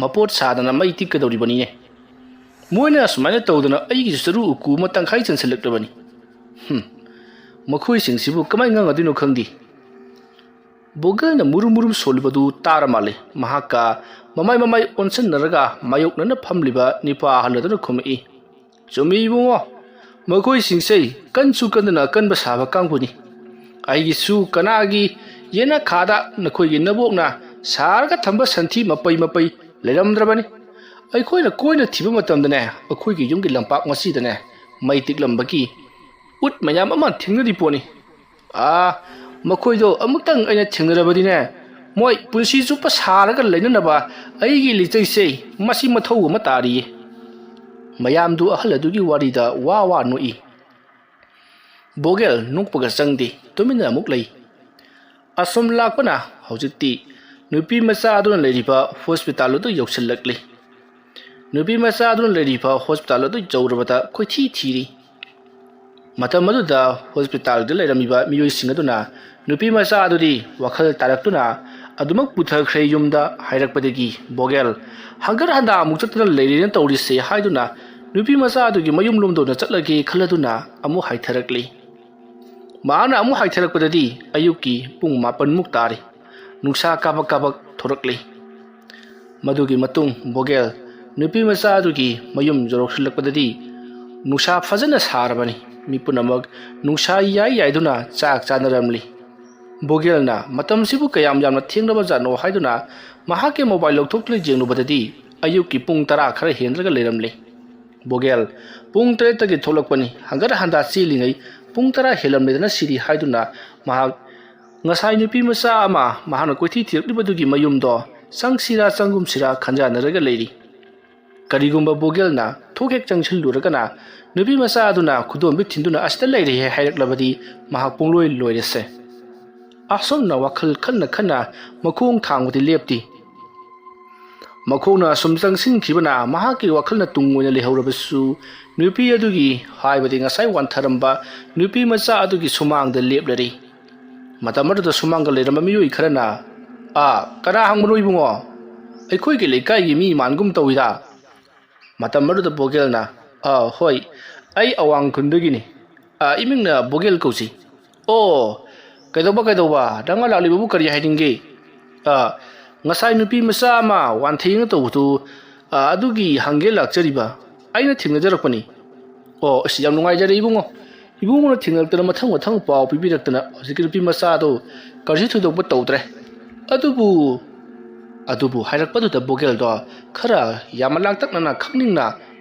ꯃꯄꯣꯠ ꯁꯥꯗꯅ ꯃꯩ ꯇꯤꯛꯀꯗꯧꯔꯤꯕꯅꯤꯅꯦ ꯃꯣꯏꯅ ꯑꯁꯨꯃꯥꯏꯅ ꯇꯧꯗꯅ ꯑꯩꯒꯤꯁꯨ ꯆꯔꯨ ꯎꯀꯨ ꯑꯃ ꯇꯪꯈꯥꯏ ꯆꯟꯁꯤꯜꯂꯛꯂꯕꯅꯤ ꯃꯈꯣꯏꯁꯤꯡꯁꯤꯕꯨ ꯀꯃꯥꯏ ꯉꯥꯡꯉꯗꯣꯏꯅꯣ ꯈꯪꯗꯦ ꯕꯣꯒꯦꯜꯅ ꯃꯨꯔꯨꯝ ꯁꯣꯜꯂꯤꯕꯗꯨ ꯇꯥꯔ ꯃꯥꯜꯂꯦ ꯃꯍꯥꯛꯀ ꯃꯃꯥꯏ ꯑꯣꯟꯁꯤꯟꯅꯔꯒ ꯃꯥꯌꯣꯛꯅꯅ ꯐꯝꯂꯤꯕ ꯅꯤꯄꯥ ꯑꯍꯜ ꯑꯗꯨꯅ ꯈꯨꯝꯃꯛꯏ ꯆꯨꯝꯃꯤ ꯏꯕꯨꯡꯉꯣ ꯃꯈꯣꯏꯁꯤꯡꯁꯦ ꯀꯟꯁꯨ ꯀꯟꯗꯅ ꯑꯀꯟꯕ ꯁꯥꯕ ꯀꯥꯡꯕꯨꯅꯤ ꯑꯩꯒꯤꯁꯨ ꯀꯅꯥꯒꯤ ꯌꯦꯅꯈꯥꯗ ꯅꯈꯣꯏꯒꯤ ꯅꯕꯣꯛꯅ ꯁꯥꯔꯒ ꯊꯝꯕ ꯁꯟꯊꯤ ꯃꯄꯩ ꯂꯩꯔꯝꯗ꯭ꯔꯕꯅꯤ ꯑꯩꯈꯣꯏꯅ ꯀꯣꯏꯅ ꯊꯤꯕ ꯃꯇꯝꯗꯅꯦ ꯑꯩꯈꯣꯏꯒꯤ ꯌꯨꯝꯒꯤ ꯂꯝꯄꯥꯛ ꯃꯁꯤꯗꯅꯦ ꯃꯩ ꯇꯤꯛꯂꯝꯕꯒꯤ ꯎꯠ ꯃꯌꯥꯝ ꯑꯃ ꯊꯦꯡꯅꯔꯤ ꯄꯣꯠꯅꯤ ꯃꯈꯣꯏꯗꯣ ꯑꯃꯨꯛꯇꯪ ꯑꯩꯅ ꯊꯦꯡꯅꯔꯕꯗꯤꯅꯦ ꯃꯣꯏ ꯄꯨꯟꯁꯤ ꯆꯨꯞꯄ ꯁꯥꯔꯒ ꯂꯩꯅꯅꯕ ꯑꯩꯒꯤ ꯂꯤꯆꯩꯁꯦ ꯃꯁꯤ ꯃꯊꯧ ꯑꯃ ꯇꯥꯔꯤꯌꯦ ꯃꯌꯥꯝꯗꯨ ꯑꯍꯜ ꯑꯗꯨꯒꯤ ꯋꯥꯔꯤꯗ ꯋꯥ ꯅꯣꯛꯏ ꯕꯣꯒꯦꯜ ꯅꯣꯛꯄꯒ ꯆꯪꯗꯦ ꯇꯨꯃꯤꯟꯅ ꯑꯃꯨꯛ ꯂꯩ ꯑꯁꯨꯝ ꯂꯥꯛꯄꯅ ꯍꯧꯖꯤꯛꯇꯤ ꯅꯨꯄꯤ ꯃꯆꯥ ꯑꯗꯨꯅ ꯂꯩꯔꯤꯕ ꯍꯣꯁꯄꯤꯇꯥꯜ ꯑꯗꯨ ꯌꯧꯁꯤꯜꯂꯛꯂꯤ ꯅꯨꯄꯤ ꯃꯆꯥ ꯑꯗꯨꯅ ꯂꯩꯔꯤꯕ ꯍꯣꯁꯄꯤꯇꯥꯜ ꯑꯗꯨ ꯌꯧꯔꯕꯗ ꯀꯣꯏꯊꯤ ꯊꯤꯔꯤ ꯃꯇꯝ ꯑꯗꯨꯗ ꯍꯣꯁꯄꯤꯇꯥꯜꯗ ꯂꯩꯔꯝꯃꯤꯕ ꯃꯤꯑꯣꯏꯁꯤꯡ ꯑꯗꯨꯅ ꯅꯨꯄꯤ ꯃꯆꯥ ꯑꯗꯨꯗꯤ ꯋꯥꯈꯜ ꯇꯥꯔꯛꯇꯨꯅ ꯑꯗꯨꯃꯛ ꯄꯨꯊꯈ꯭ꯔꯦ ꯌꯨꯝꯗ ꯍꯥꯏꯔꯛꯄꯗꯒꯤ ꯕꯣꯒꯦꯜ ꯍꯪꯒꯠ ꯍꯟꯗꯥ ꯑꯃꯨꯛ ꯆꯠꯇꯨꯅ ꯂꯩꯔꯦꯅ ꯇꯧꯔꯤꯁꯦ ꯍꯥꯏꯗꯨꯅ ꯅꯨꯄꯤ ꯃꯆꯥ ꯑꯗꯨꯒꯤ ꯃꯌꯨꯝ ꯂꯣꯝꯗꯣꯅ ꯆꯠꯂꯒꯦ ꯈꯜꯂꯗꯨꯅ ꯑꯃꯨꯛ ꯍꯥꯏꯊꯔꯛꯂꯤ ꯃꯍꯥꯛꯅ ꯑꯃꯨꯛ ꯍꯥꯏꯊꯔꯛꯄꯗꯗꯤ ꯑꯌꯨꯛꯀꯤ ꯄꯨꯡ 9 ꯇꯥꯔꯤ ꯅꯨꯡꯁꯥ ꯀꯥꯕꯛ ꯊꯣꯔꯛꯂꯤ ꯃꯗꯨꯒꯤ ꯃꯇꯨꯡ ꯕꯣꯒꯦꯜ ꯅꯨꯄꯤ ꯃꯆꯥ ꯑꯗꯨꯒꯤ ꯃꯌꯨꯝ ꯌꯧꯔꯛꯂꯛꯄꯗꯗꯤ ꯅꯨꯡꯁꯥ ꯐꯖꯅ ꯁꯥꯔꯕꯅꯤ ꯃꯤ ꯄꯨꯝꯅꯃꯛ ꯅꯨꯡꯁꯥ ꯌꯥꯏꯗꯨꯅ ꯆꯥꯛ ꯆꯥꯅꯔꯝꯂꯤ ꯕꯣꯒꯦꯜꯅ ꯃꯇꯝꯁꯤꯕꯨ ꯀꯌꯥꯝ ꯌꯥꯝꯅ ꯊꯦꯡꯂꯕꯖꯥꯠꯅꯣ ꯍꯥꯏꯗꯨꯅ ꯃꯍꯥꯛꯀꯤ ꯃꯣꯕꯥꯏꯜ ꯂꯧꯊꯣꯛꯇꯨꯅ ꯌꯦꯡꯂꯨꯕꯗꯗꯤ ꯑꯌꯨꯛꯀꯤ ꯄꯨꯡ 10 ꯈꯔ ꯍꯦꯟꯗ꯭ꯔꯒ ꯂꯩꯔꯝꯂꯤ ꯕꯣꯒꯦꯜ ꯄꯨꯡ 7 ꯊꯣꯛꯂꯛꯄꯅꯤ ꯍꯪꯒꯠ ꯍꯟꯗꯥ ꯆꯦꯜꯂꯤꯉꯩ ꯄꯨꯡ 10 ꯍꯦꯜꯂꯝꯂꯦꯗꯅ ꯁꯤꯔꯤ ꯍꯥꯏꯗꯨꯅ ꯃꯍꯥꯛ ꯉꯁꯥꯏ ꯅꯨꯄꯤ ꯃꯆꯥ ꯑꯃ ꯃꯍꯥꯛꯅ ꯀꯣꯏꯊꯤ ꯊꯤꯔꯛꯂꯤꯕꯗꯨꯒꯤ ꯃꯌꯨꯝꯗꯣ ꯆꯪꯁꯤꯔꯥ ꯆꯪꯒꯨꯝꯁꯤꯔꯥ ꯈꯟꯖꯥꯟꯅꯔꯒ ꯂꯩꯔꯤ ꯀꯔꯤꯒꯨꯝꯕ ꯕꯣꯒꯦꯜꯅ ꯊꯣꯛ ꯍꯦꯛ ꯆꯪꯁꯤꯜꯂꯨꯔꯒꯅ ꯅꯨꯄꯤ ꯃꯆꯥ ꯑꯗꯨꯅ ꯈꯨꯗꯣꯝꯕꯤ ꯊꯤꯟꯗꯨꯅ ꯑꯁꯤꯗ ꯂꯩꯔꯦ ꯍꯥꯏꯔꯛꯂꯕꯗꯤ ꯃꯍꯥꯛ ꯄꯨꯡꯂꯣꯏ ꯂꯣꯏꯔꯦꯁꯦ ꯑꯁꯨꯝꯅ ꯋꯥꯈꯜ ꯈꯟꯅ ꯃꯈꯣꯡ ꯊꯥꯡꯕꯗꯤ ꯂꯦꯞꯇꯦ ꯃꯈꯣꯡꯅ ꯁꯨꯝ ꯆꯪꯁꯤꯟꯈꯤꯕꯅ ꯃꯍꯥꯛꯀꯤ ꯋꯥꯈꯜꯅ ꯇꯨꯡ ꯑꯣꯏꯅ ꯂꯩꯍꯧꯔꯕꯁꯨ ꯅꯨꯄꯤ ꯑꯗꯨꯒꯤ ꯍꯥꯏꯕꯗꯤ ꯉꯁꯥꯏ ꯋꯥꯟꯊꯔꯝꯕ ꯅꯨꯄꯤ ꯃꯆꯥ ꯑꯗꯨꯒꯤ ꯁꯨꯃꯥꯡꯗ ꯂꯦꯞꯂꯔꯤ ꯃꯇꯝ ꯑꯗꯨꯗ ꯁꯨꯃꯥꯡꯗ ꯂꯩꯔꯝꯕ ꯃꯤꯑꯣꯏ ꯈꯔꯅ ꯀꯅꯥ ꯍꯪꯕꯅꯣ ꯏꯕꯨꯡꯉꯣ ꯑꯩꯈꯣꯏꯒꯤ ꯂꯩꯀꯥꯏꯒꯤ ꯃꯤ ꯃꯥꯟꯒꯨꯝ ꯇꯧꯏꯗ ꯃꯇꯝ ꯑꯗꯨꯗ ꯕꯣꯒꯦꯜꯅ ꯍꯣꯏ ꯑꯩ ꯑꯋꯥꯡ ꯈꯨꯟꯗꯒꯤꯅꯤ ꯏꯃꯤꯡꯅ ꯕꯣꯒꯦꯜ ꯀꯧꯁꯤ ꯑꯣ ꯀꯩꯗꯧꯕ ꯅꯪꯅ ꯂꯥꯛꯂꯤꯕꯕꯨ ꯀꯔꯤ ꯍꯥꯏꯅꯤꯡꯒꯦ ꯉꯁꯥꯏ ꯅꯨꯄꯤ ꯃꯆꯥ ꯑꯃ ꯋꯥꯟꯊꯦꯡꯅ ꯇꯧꯕꯗꯨ ꯑꯗꯨꯒꯤ ꯍꯪꯒꯦ ꯂꯥꯛꯆꯔꯤꯕ ꯑꯩꯅ ꯊꯦꯡꯅꯖꯔꯛꯄꯅꯤ ꯑꯣ ꯑꯁ ꯌꯥꯝ ꯅꯨꯡꯉꯥꯏꯖꯔꯦ ꯏꯕꯨꯡꯉꯣꯅ ꯊꯦꯡꯅꯔꯛꯇꯅ ꯃꯊꯪ ꯄꯥꯎ ꯄꯤꯕꯤꯔꯛꯇꯅ ꯍꯧꯖꯤꯛꯀꯤ ꯅꯨꯄꯤ ꯃꯆꯥꯗꯣ ꯀꯔꯤꯁꯨ ꯊꯣꯏꯗꯣꯛꯄ ꯇꯧꯗ꯭ꯔꯦ ꯑꯗꯨꯕꯨ ꯍꯥꯏꯔꯛꯄꯗꯨꯗ ꯕꯣꯒꯦꯜꯗꯣ ꯈꯔ ꯌꯥꯝꯅ ꯂꯥꯡꯇꯛꯅꯅ ꯈꯪꯅꯤꯡꯅ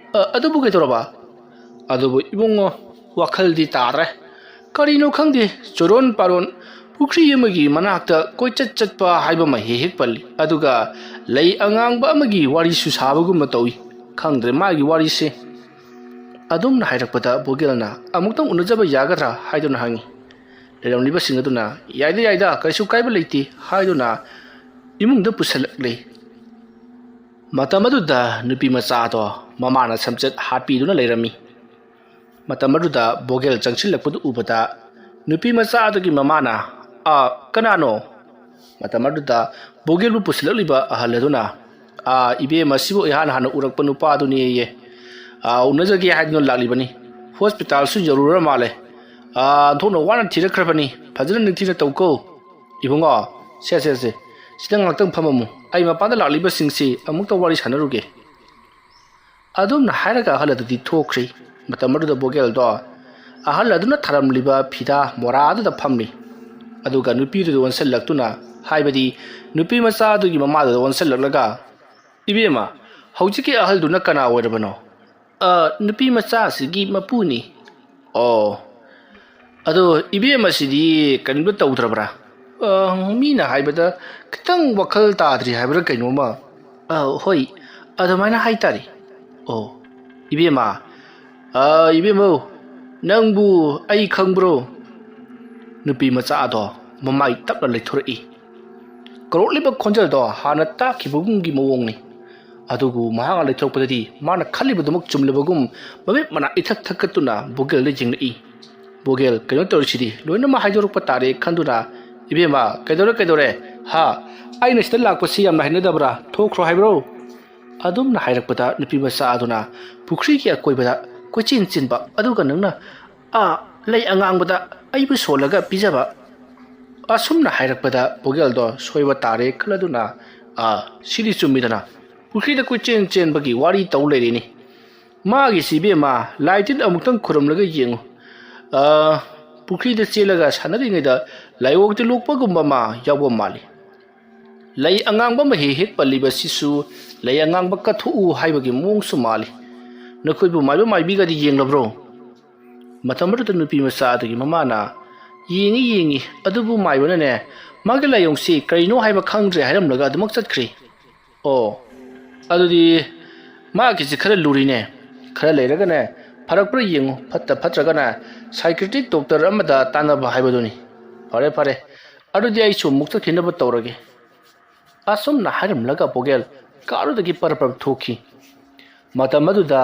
ꯑꯗꯨꯕꯨ ꯀꯩꯗꯧꯔꯕ ꯑꯗꯨꯕꯨ ꯏꯕꯨꯡꯉꯣ ꯋꯥꯈꯜꯗꯤ ꯇꯥꯗ꯭ꯔꯦ ꯀꯔꯤꯅꯣ ꯈꯪꯗꯦ ꯆꯣꯔꯣꯟ ꯄꯥꯔꯣꯟ ꯄꯨꯈ꯭ꯔꯤ ꯑꯃꯒꯤ ꯃꯅꯥꯛꯇ ꯀꯣꯏꯆꯠ ꯆꯠꯄ ꯍꯥꯏꯕ ꯑꯃ ꯍꯦꯛ ꯄꯜꯂꯤ ꯑꯗꯨꯒ ꯂꯩ ꯑꯉꯥꯡꯕ ꯑꯃꯒꯤ ꯋꯥꯔꯤꯁꯨ ꯁꯥꯕꯒꯨꯝꯅ ꯇꯧꯏ ꯈꯪꯗ꯭ꯔꯦ ꯃꯥꯒꯤ ꯋꯥꯔꯤꯁꯦ ꯑꯗꯨꯝꯅ ꯍꯥꯏꯔꯛꯄꯗ ꯕꯣꯒꯦꯜꯅ ꯑꯃꯨꯛꯇꯪ ꯎꯅꯖꯕ ꯌꯥꯒꯗ꯭ꯔꯥ ꯍꯥꯏꯗꯨꯅ ꯍꯪꯉꯤ ꯂꯩꯔꯝꯂꯤꯕꯁꯤꯡ ꯑꯗꯨꯅ ꯌꯥꯏꯗ ꯀꯔꯤꯁꯨ ꯀꯥꯏꯕ ꯂꯩꯇꯦ ꯍꯥꯏꯗꯨꯅ ꯏꯃꯨꯡꯗ ꯄꯨꯁꯜꯂꯛꯂꯦ ꯃꯇꯝ ꯑꯗꯨꯗ ꯅꯨꯄꯤ ꯃꯆꯥꯗꯣ ꯃꯃꯥꯅ ꯁꯝꯆꯦꯠ ꯍꯥꯠꯄꯤꯗꯨꯅ ꯂꯩꯔꯝꯃꯤ ꯃꯇꯝ ꯑꯗꯨꯗ ꯕꯣꯒꯦꯜ ꯆꯪꯁꯤꯜꯂꯛꯄꯗꯨ ꯎꯕꯗ ꯅꯨꯄꯤ ꯃꯆꯥ ꯑꯗꯨꯒꯤ ꯃꯃꯥꯅ ꯀꯅꯥꯅꯣ ꯃꯇꯝ ꯑꯗꯨꯗ ꯕꯣꯒꯦꯜꯕꯨ ꯄꯨꯁꯤꯜꯂꯛꯂꯤꯕ ꯑꯍꯜ ꯑꯗꯨꯅ ꯏꯕꯦꯝꯃ ꯁꯤꯕꯨ ꯏꯍꯥꯟ ꯍꯥꯟꯅ ꯎꯔꯛꯄ ꯅꯨꯄꯥꯗꯨꯅꯤꯌꯦ ꯎꯅꯖꯒꯦ ꯍꯥꯏꯗꯨꯅ ꯂꯥꯛꯂꯤꯕꯅꯤ ꯍꯣꯁꯄꯤꯇꯥꯜꯁꯨ ꯌꯧꯔꯨꯔ ꯃꯥꯜꯂꯦ ꯊꯣꯛꯅ ꯋꯥꯅ ꯊꯤꯔꯛꯈ꯭ꯔꯕꯅꯤ ꯐꯖꯅ ꯅꯤꯡꯊꯤꯅ ꯇꯧꯀꯣ ꯏꯕꯨꯡꯉꯣ ꯁꯦ ꯁꯤꯗ ꯉꯥꯛꯇꯪ ꯐꯝꯃꯝꯃꯨ ꯑꯩ ꯃꯄꯥꯟꯗ ꯂꯥꯛꯂꯤꯕꯁꯤꯡꯁꯤ ꯑꯃꯨꯛꯇ ꯋꯥꯔꯤ ꯁꯥꯟꯅꯔꯨꯒꯦ ꯑꯗꯨꯝꯅ ꯍꯥꯏꯔꯒ ꯑꯍꯜ ꯑꯗꯨꯗꯤ ꯊꯣꯛꯈ꯭ꯔꯤ ꯃꯇꯝ ꯑꯗꯨꯗ ꯕꯣꯒꯦꯜꯗꯣ ꯑꯍꯜ ꯑꯗꯨꯅ ꯊꯥꯔꯝꯂꯤꯕ ꯐꯤꯗꯥ ꯃꯣꯔꯥ ꯑꯗꯨꯗ ꯐꯝꯃꯤ ꯑꯗꯨꯒ ꯅꯨꯄꯤꯗꯨꯗ ꯑꯣꯟꯁꯤꯜꯂꯛꯇꯨꯅ ꯍꯥꯏꯕꯗꯤ ꯅꯨꯄꯤ ꯃꯆꯥ ꯑꯗꯨꯒꯤ ꯃꯃꯥꯗꯨꯗ ꯑꯣꯟꯁꯤꯜꯂꯛꯂꯒ ꯏꯕꯦꯝꯃ ꯍꯧꯖꯤꯛꯀꯤ ꯑꯍꯜꯗꯨꯅ ꯀꯅꯥ ꯑꯣꯏꯔꯕꯅꯣ ꯅꯨꯄꯤ ꯃꯆꯥꯁꯤꯒꯤ ꯃꯄꯨꯅꯤ ꯑꯣ ꯑꯗꯣ ꯏꯕꯦꯝꯃꯁꯤꯗꯤ ꯀꯔꯤꯝꯇ ꯇꯧꯗ꯭ꯔꯕ꯭ꯔꯥ ꯃꯤꯅ ꯍꯥꯏꯕꯗ ꯈꯤꯇꯪ ꯋꯥꯈꯜ ꯇꯥꯗ꯭ꯔꯤ ꯍꯥꯏꯕ꯭ꯔꯥ ꯀꯩꯅꯣꯝꯃ ꯍꯣꯏ ꯑꯗꯨꯃꯥꯏꯅ ꯍꯥꯏꯇꯥꯔꯦ ꯑꯣ ꯏꯕꯦꯝꯃ ꯅꯪꯕꯨ ꯑꯩ ꯈꯪꯕ꯭ꯔꯣ ꯅꯨꯄꯤ ꯃꯆꯥ ꯑꯗꯣ ꯃꯃꯥꯏ ꯇꯞꯅ ꯂꯩꯊꯣꯔꯛꯏ ꯀꯧꯔꯛꯂꯤꯕ ꯈꯣꯟꯖꯦꯜꯗꯣ ꯍꯥꯟꯅ ꯇꯥꯈꯤꯕꯒꯨꯝꯒꯤ ꯃꯑꯣꯡꯅꯤ ꯑꯗꯨꯕꯨ ꯃꯍꯥꯛꯅ ꯂꯩꯊꯣꯔꯛꯄꯗꯗꯤ ꯃꯥꯅ ꯈꯜꯂꯤꯕꯗꯨꯃꯛ ꯆꯨꯝꯂꯕꯒꯨꯝ ꯃꯃꯤꯠ ꯃꯅꯥ ꯏꯊꯛ ꯊꯛꯀꯠꯇꯨꯅ ꯕꯣꯒꯦꯜꯗ ꯌꯦꯡꯂꯛꯏ ꯕꯣꯒꯦꯜ ꯀꯩꯅꯣ ꯇꯧꯔꯤꯁꯤꯗꯤ ꯂꯣꯏꯅꯃꯛ ꯍꯥꯏꯗꯣꯔꯛꯄ ꯇꯥꯔꯦ ꯈꯟꯗꯨꯅ ꯏꯕꯦꯝꯃ ꯀꯩꯗꯧꯔꯦ ꯑꯩꯅ ꯁꯤꯗ ꯂꯥꯛꯄꯁꯤ ꯌꯥꯝꯅ ꯍꯩꯅꯗꯕ꯭ꯔꯥ ꯊꯣꯛꯈ꯭ꯔꯣ ꯍꯥꯏꯕ꯭ꯔꯣ ꯑꯗꯨꯝꯅ ꯍꯥꯏꯔꯛꯄꯗ ꯅꯨꯄꯤ ꯃꯆꯥ ꯑꯗꯨꯅ ꯄꯨꯈ꯭ꯔꯤꯒꯤ ꯑꯀꯣꯏꯕꯗ ꯀꯣꯏꯆꯦꯟ ꯆꯦꯟꯕ ꯑꯗꯨꯒ ꯅꯪꯅ ꯂꯩ ꯑꯉꯥꯡꯕꯗ ꯑꯩꯕꯨ ꯁꯣꯜꯂꯒ ꯄꯤꯖꯕ ꯑꯁꯨꯝꯅ ꯍꯥꯏꯔꯛꯄꯗ ꯕꯣꯒꯦꯜꯗꯣ ꯁꯣꯏꯕ ꯇꯥꯔꯦ ꯈꯜꯂꯗꯨꯅ ꯁꯤꯗꯤ ꯆꯨꯝꯃꯤꯗꯅ ꯄꯨꯈ꯭ꯔꯤꯗ ꯀꯣꯏꯆꯦꯟ ꯆꯦꯟꯕꯒꯤ ꯋꯥꯔꯤ ꯇꯧ ꯂꯩꯔꯤꯅꯤ ꯃꯥꯒꯤꯁꯤ ꯏꯕꯦꯝꯃ ꯂꯥꯏꯇꯤꯟ ꯑꯃꯨꯛꯇꯪ ꯈꯨꯔꯨꯝꯂꯒ ꯌꯦꯡꯉꯨ ꯄꯨꯈ꯭ꯔꯤꯗ ꯆꯦꯜꯂꯒ ꯁꯥꯟꯅꯔꯤꯉꯩꯗ ꯂꯥꯏꯑꯣꯡ ꯇꯤꯜꯂꯣꯛꯄꯒꯨꯝꯕ ꯑꯃ ꯌꯥꯎꯕ ꯃꯥꯜꯂꯤ ꯂꯩ ꯑꯉꯥꯡꯕ ꯑꯃ ꯍꯦꯛ ꯄꯜꯂꯤꯕꯁꯤꯁꯨ ꯂꯩ ꯑꯉꯥꯡꯕ ꯀꯠꯊꯣꯛꯎ ꯍꯥꯏꯕꯒꯤ ꯃꯑꯣꯡꯁꯨ ꯃꯥꯜꯂꯤ ꯅꯈꯣꯏꯕꯨ ꯃꯥꯏꯕ ꯃꯥꯏꯕꯤꯒꯗꯤ ꯌꯦꯡꯂꯕ꯭ꯔꯣ ꯃꯇꯝ ꯑꯗꯨꯗ ꯅꯨꯄꯤ ꯃꯆꯥ ꯑꯗꯨꯒꯤ ꯃꯃꯥꯅ ꯌꯦꯡꯉꯤ ꯑꯗꯨꯕꯨ ꯃꯥꯏꯕꯅꯅꯦ ꯃꯥꯒꯤ ꯂꯥꯏꯑꯣꯡꯁꯤ ꯀꯔꯤꯅꯣ ꯍꯥꯏꯕ ꯈꯪꯗ꯭ꯔꯦ ꯍꯥꯏꯔꯝꯂꯒ ꯑꯗꯨꯃꯛ ꯆꯠꯈ꯭ꯔꯤ ꯑꯣ ꯑꯗꯨꯗꯤ ꯃꯥꯒꯤꯁꯤ ꯈꯔ ꯂꯨꯔꯤꯅꯦ ꯈꯔ ꯂꯩꯔꯒꯅꯦ ꯐꯔꯛꯄ꯭ꯔꯥ ꯌꯦꯡꯉꯨ ꯐꯠꯇ꯭ꯔꯒꯅ ꯁꯥꯏꯀ꯭ꯔꯤꯇꯤꯛ ꯗꯣꯛꯇꯔ ꯑꯃꯗ ꯇꯥꯟꯅꯕ ꯍꯥꯏꯕꯗꯨꯅꯤ ꯐꯔꯦ ꯑꯗꯨꯗꯤ ꯑꯩꯁꯨ ꯑꯃꯨꯛ ꯆꯠꯈꯤꯅꯕ ꯇꯧꯔꯒꯦ ꯑꯁꯨꯝꯅ ꯍꯥꯏꯔꯝꯂꯒ ꯕꯣꯒꯦꯜ ꯀꯥꯔꯨꯗꯒꯤ ꯄꯔꯞ ꯊꯣꯛꯈꯤ ꯃꯇꯝ ꯑꯗꯨꯗ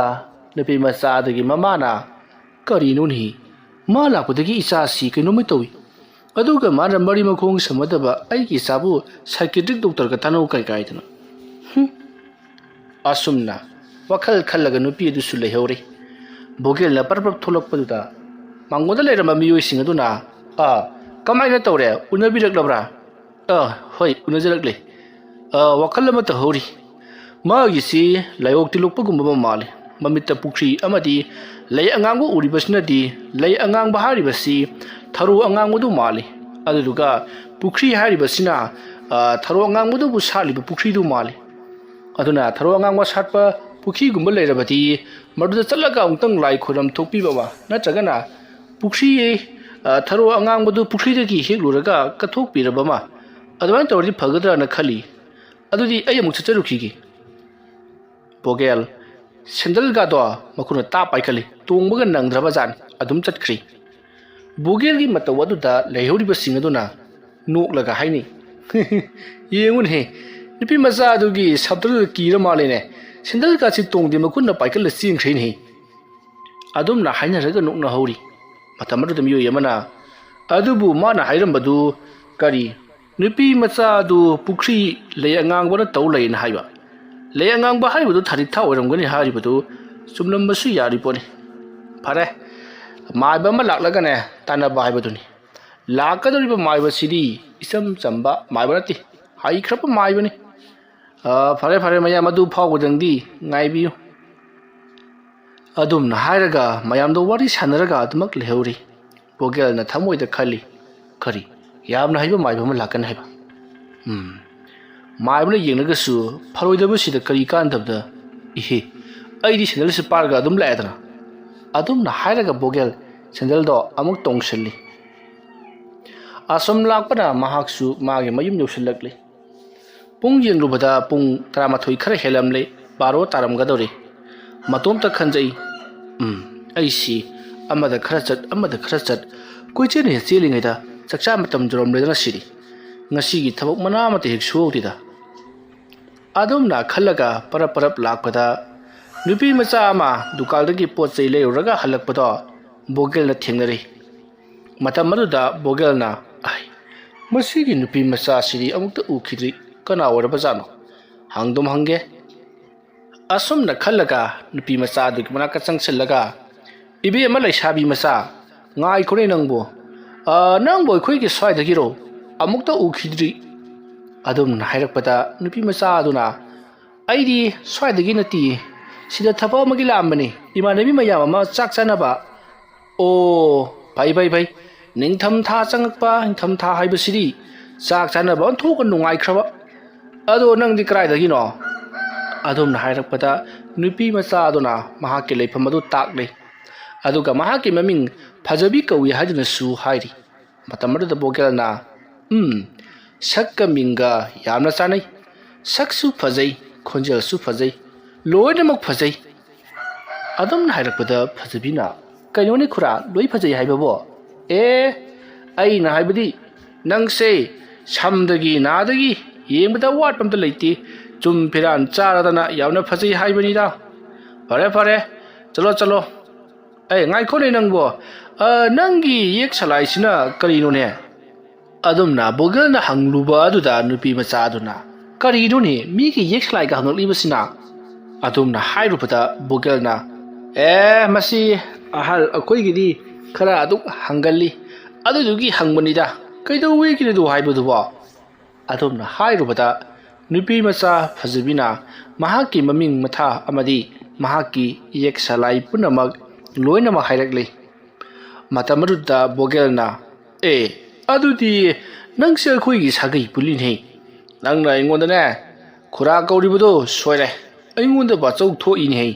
ꯅꯨꯄꯤ ꯃꯆꯥ ꯑꯗꯨꯒꯤ ꯃꯃꯥꯅ ꯀꯔꯤꯅꯣꯅꯤ ꯃꯥ ꯂꯥꯛꯄꯗꯒꯤ ꯏꯆꯥꯁꯤ ꯀꯩꯅꯣꯝꯃ ꯇꯧꯏ ꯑꯗꯨꯒ ꯃꯥꯅ ꯃꯔꯤ ꯃꯈꯣꯡ ꯁꯝꯅꯗꯕ ꯑꯩꯒꯤ ꯏꯆꯥꯕꯨ ꯁꯥꯏꯀ꯭ꯔꯤꯇꯤꯛ ꯗꯣꯛꯇꯔꯒ ꯇꯥꯟꯅꯧ ꯀꯥꯏꯗꯅ ꯑꯁꯨꯝꯅ ꯋꯥꯈꯜ ꯈꯜꯂꯒ ꯅꯨꯄꯤ ꯑꯗꯨꯁꯨ ꯂꯩꯍꯧꯔꯤ ꯕꯣꯒꯦꯜꯅ ꯄꯔꯞ ꯊꯣꯛꯂꯛꯄꯗꯨꯗ ꯃꯉꯣꯟꯗ ꯂꯩꯔꯝꯕ ꯃꯤꯑꯣꯏꯁꯤꯡ ꯑꯗꯨꯅ ꯀꯃꯥꯏꯅ ꯇꯧꯔꯦ ꯎꯅꯕꯤꯔꯛꯂꯕ꯭ꯔꯥ ꯍꯣꯏ ꯎꯅꯖꯔꯛꯂꯦ ꯋꯥꯈꯜ ꯑꯃ ꯇꯧꯍꯧꯔꯤ ꯃꯥꯒꯤꯁꯤ ꯂꯥꯏꯑꯣꯡ ꯇꯤꯜꯂꯣꯛꯄꯒꯨꯝꯕ ꯑꯃ ꯃꯥꯜꯂꯤ ꯃꯃꯤꯠꯇ ꯄꯨꯈ꯭ꯔꯤ ꯑꯃꯗꯤ ꯂꯩ ꯑꯉꯥꯡꯕ ꯎꯔꯤꯕꯁꯤꯅꯗꯤ ꯂꯩ ꯑꯉꯥꯡꯕ ꯍꯥꯏꯔꯤꯕꯁꯤ ꯊꯔꯣ ꯑꯉꯥꯡꯕꯗꯨ ꯃꯥꯜꯂꯤ ꯑꯗꯨꯗꯨꯒ ꯄꯨꯈ꯭ꯔꯤ ꯍꯥꯏꯔꯤꯕꯁꯤꯅ ꯊꯔꯣ ꯑꯉꯥꯡꯕꯗꯨꯕꯨ ꯁꯥꯠꯂꯤꯕ ꯄꯨꯈ꯭ꯔꯤꯗꯨ ꯃꯥꯜꯂꯤ ꯑꯗꯨꯅ ꯊꯔꯣ ꯑꯉꯥꯡꯕ ꯁꯥꯠꯄ ꯄꯨꯈ꯭ꯔꯤꯒꯨꯝꯕ ꯂꯩꯔꯕꯗꯤ ꯃꯗꯨꯗ ꯆꯠꯂꯒ ꯑꯃꯨꯛꯇꯪ ꯂꯥꯏ ꯈꯣꯏꯔꯝ ꯊꯣꯛꯄꯤꯕ ꯅꯠꯇ꯭ꯔꯒꯅ ꯄꯨꯈ꯭ꯔꯤ ꯊꯔꯣ ꯑꯉꯥꯡꯕꯗꯨ ꯄꯨꯈ꯭ꯔꯤꯗꯒꯤ ꯍꯦꯛꯂꯨꯔꯒ ꯀꯠꯊꯣꯛꯄꯤꯔꯕ ꯑꯃ ꯑꯗꯨꯃꯥꯏꯅ ꯇꯧꯔꯗꯤ ꯐꯒꯗ꯭ꯔꯥꯅ ꯈꯜꯂꯤ ꯑꯗꯨꯗꯤ ꯑꯩ ꯑꯃꯨꯛ ꯆꯠꯆꯔꯨꯈꯤꯒꯦ ꯕꯣꯒꯦꯜ ꯁꯦꯟꯗꯜꯒꯗꯣ ꯃꯈꯨꯠꯅ ꯄꯥꯏꯈꯠꯂꯤ ꯇꯣꯡꯕꯒ ꯅꯪꯗ꯭ꯔꯕꯖꯥꯠꯅꯤ ꯑꯗꯨꯝ ꯆꯠꯈ꯭ꯔꯤ ꯕꯣꯒꯦꯜꯒꯤ ꯃꯇꯧ ꯑꯗꯨꯗ ꯂꯩꯍꯧꯔꯤꯕꯁꯤꯡ ꯑꯗꯨꯅ ꯅꯣꯛꯂꯒ ꯍꯥꯏꯅꯩ ꯌꯦꯡꯉꯨꯅꯦ nupi macha adugi sabdal kira malene sendal ka si tongde makun na paikal ching khrein hi adum na haina raga nukna hori matamadu dam yoy yamana adubu mana hairam badu kari nupi macha adu pukri le angang bona taw lai na haiba le angang ba hai badu thari tha oram gani hari badu sumlam masu yari poni phare mai ba ma laklaga ne tana ba hai badu ni lakadori ba mai ba sidi isam chamba mai ba ti hai khrap mai ba ni phare phare maya madu phau godang di ngai bi adum na hairaga mayam do wari sanaraga admak lehori bogel na thamoi da khali khari yamna haiba mai ba ma lakan haiba mai ba yengnaga su pharoi da bu sida kari kan dabda ihe ai di sandal se parga adum la edana adum na hairaga bogel sandal do amuk tongselli asam lakpana mahaksu mage mayum yosilakli pung yengrubada pung 13 khara helamle 12 taramgadore matom ta khanjai aisi amada khara chat koiche ne chelingai da chakcha matam jorom ledana siri ngasi gi thabok mana mate hek suoti da adum na khalaga parap lakpada nupi macha ama dukal dagi pot chei leuraga halakpado bogel na thengnare matam maruda bogel na ai masigi nupi macha siri amukta ukhidri kana waraba jano hangdom hange asum na khalaga nupi macha du manaka changsellaga ibe ma laisabi macha ngai khore nangbo nangbo khoi gi swai da giro amukta ukhidri adum na hairakpada nupi macha aduna aidi swai da gi nati sida thapa magi lambani imanabi mayam ma chak chanaba o bai ningtham tha changakpa ningtham tha haiba siri chak chanaba thok nungai khraba ado nang di krai da gi no adum na hairakpada nupi macha aduna mahake leifam adu takle aduga mahake maming phajabi kawi hajuna su hairi matamadu da bogel na sakka minga yamna chanai saksu phajai khonjel su phajai loinamak phajai adum na hairakpada phajabina kainoni khura loi phajai haibabo ai na haibadi nangse samdagi nadagi yengbada wat pamta leiti chum phiran charadana yawna phajai haibani da phare chalo ai ngai khone nangbo nangi yek salai sina karino ne adum na bogel na hangluba aduda nupi macha aduna karino ne mi ki yek salai ga hangli basina adum na hairupada bogel na masi ahal akoi gidi khara aduk hangalli adudugi hangbani da kaido we ki du haibudu ba adum na hairubada nupi macha phajibina mahaki maming matha amadi mahaki yek salai punamak loina ma hairakle matamaruda bogelna adudi nangse khoi gi sagai pulin he nangna ingonda ne khura kauribudo soire aingonda ba chau tho in he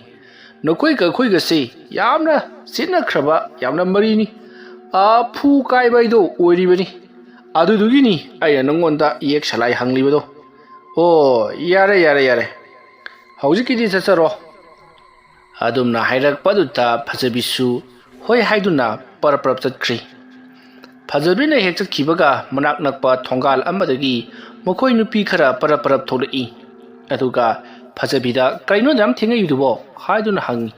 nokoi ka khoi ga se yamna sinna khraba yamna marini phu kai bai do oiribani adudugi ni ai nangonda yek salai hanglibudo yare hauji di chacharo adumna hairak paduta phajabisu hoi haiduna parap chatkri phajabina hek chakhibaga manak nakpa thongal amadagi mokoi nupi khara parap tholei aduga phajabida kaino dam thingai yudubo haiduna hangi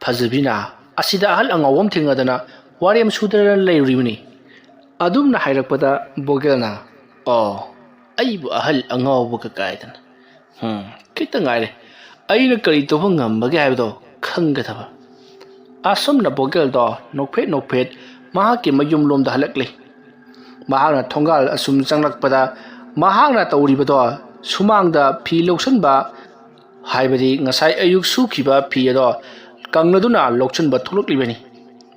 phajabina asida ahal angawam thingadana wariam sudara leiribini adumna hairakpada bogelna aibu ahal angawbu ka kaidan kita ngaire aina kari to ngambage haibdo khanggadaba asomna bogel do nokphet mahaki mayum lomda halakle mahana thongal asum changlakpada mahana tawribado sumangda phi loksanba haibadi ngasai ayuk sukhiba phi ado kangnaduna lokchanba tholoklibani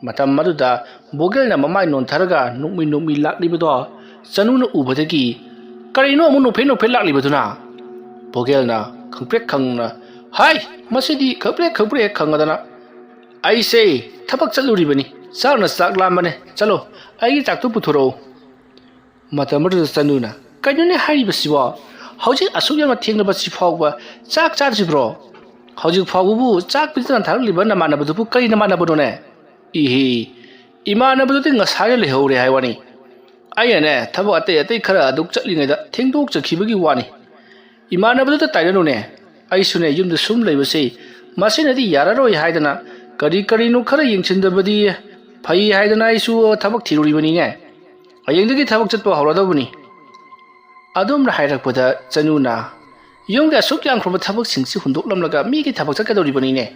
matam maduda bogelna mamai non tharaga nukmi laklibado chanuna ubadagi karino amu nokphet laklibaduna bogelna khangna hai masidi khapre khangadana ai se thabak chaluribani sarna saklamane chalo ai chak tu puthoro matamar sanuna kainune haribasiwa hauji asugyama thengnaba sifawba chak chajibro hauji fawbu chak pitan tharliba namanabadu pu kai namanabado ne ihi imanabadu tinga sare lehore haiwani ayane thabo ate khara aduk chatlingai da thengdok chakhibagi wani Imanabadu tairano ne, Aisune yum the sum labasi, Masinati Yararo Haidana, Kari Karino Kara Yinchin the body, Pai Haidana Isu Tabak Tirubani. I young the Tabak Chapa Horadabuni. Adum Haidaputa, Zanuna. Young the Sukyang from a Tabak since Hunduklam Laga, Miki Tabaka Ribani.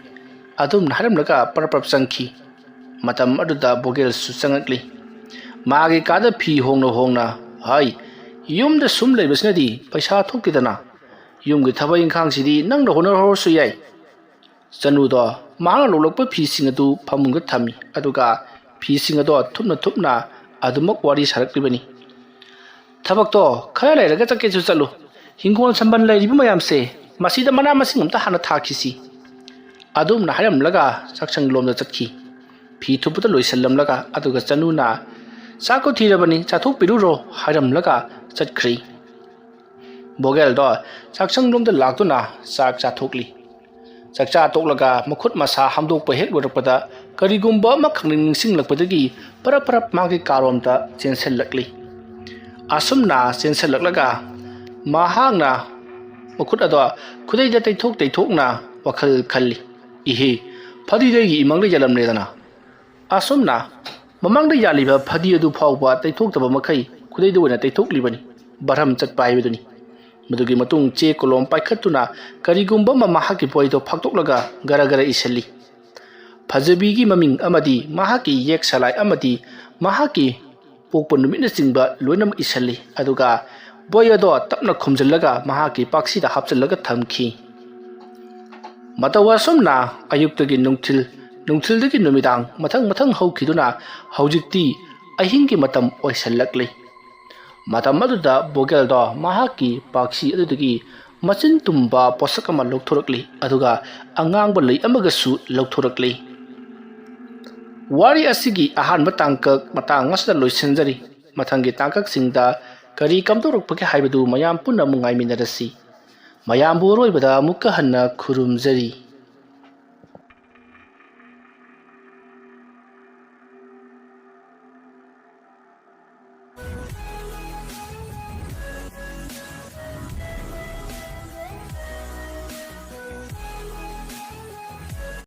Adum Haram Laga, Parapap Sanki. Matam Aduda Bogel Susangantly. Magi Kada P. Hongno Hongna, Hai, Yum the Sum Labasnadi, Paisa Tokidana. Yum the Taba in Kang City, Nang the Honor Horse Yay. Sanuda, Mala Lopa piecing a do, Pamunga Tammy, Aduga, piecing a door, Tupna, Adumok Wadis Harakibani. Tabakto, Kala, Gata Ketsusalu. Hingon Samban Lady Mayam say, Masida Manamasing the Hana Takisi. Adum Naham Laga, Saxon Lom the Taki. P. to put a Luisalam Laga, Aduga Sanuna. Sako Tirabani, Sato Piruro, Haram Laga, Sat Cree. Bogel door, Saxon Lom the Laguna, Sak Satokli. Sakcha Tolaga, Makut Masa, Hamdo Pahet with a pada, Karigumba Making sing like Padagi, Paraparap Magi Karomta, Sensel Luckly. Asumna, Sensel Laga, Mahangna, Makutador, could they that they talk na, Wakal Kali, Ihi, Paddy Dagi, Mangli Jalam Nedana. Asumna, Mamang the Yaliba, Paddy do pow what they talked about Makai, could they do it? They took Libani, Baram Chat by Viduni. Madugi Matung, Che Colom, Paikatuna, Karigumba Mahaki Poito Paktolaga, Garagara Isali. Pazabigi Maming Amadi, Mahaki Yek Salai Amadi, Mahaki, Pokon Ministing but Lunam Isali, Aduga, Boyado, Tapna Kumzalaga, Mahaki, Paxi the Hapsalaga Tamki. Matawasumna, Ayuktagi Nungtil, Nungtildaki Numidang, Matang Hokiduna, Haujiti, Ahingi Matam Oisalakli. Matamaduda Bogelda, Mahaki, Paxi Adugi, Machin Tumba, Posakama Loktorokli, Aduga, Angangbali, Amagasu, Loktorokli. Wari Asigi, Ahan Matangak, Matangas the Luisenzari, Matangi Tankak Singda, Kari Kamtorok Paki Hibadu, Mayam Puna Mungai Minadasi. Mayam Buroi Bada Mukahana Kurumzari.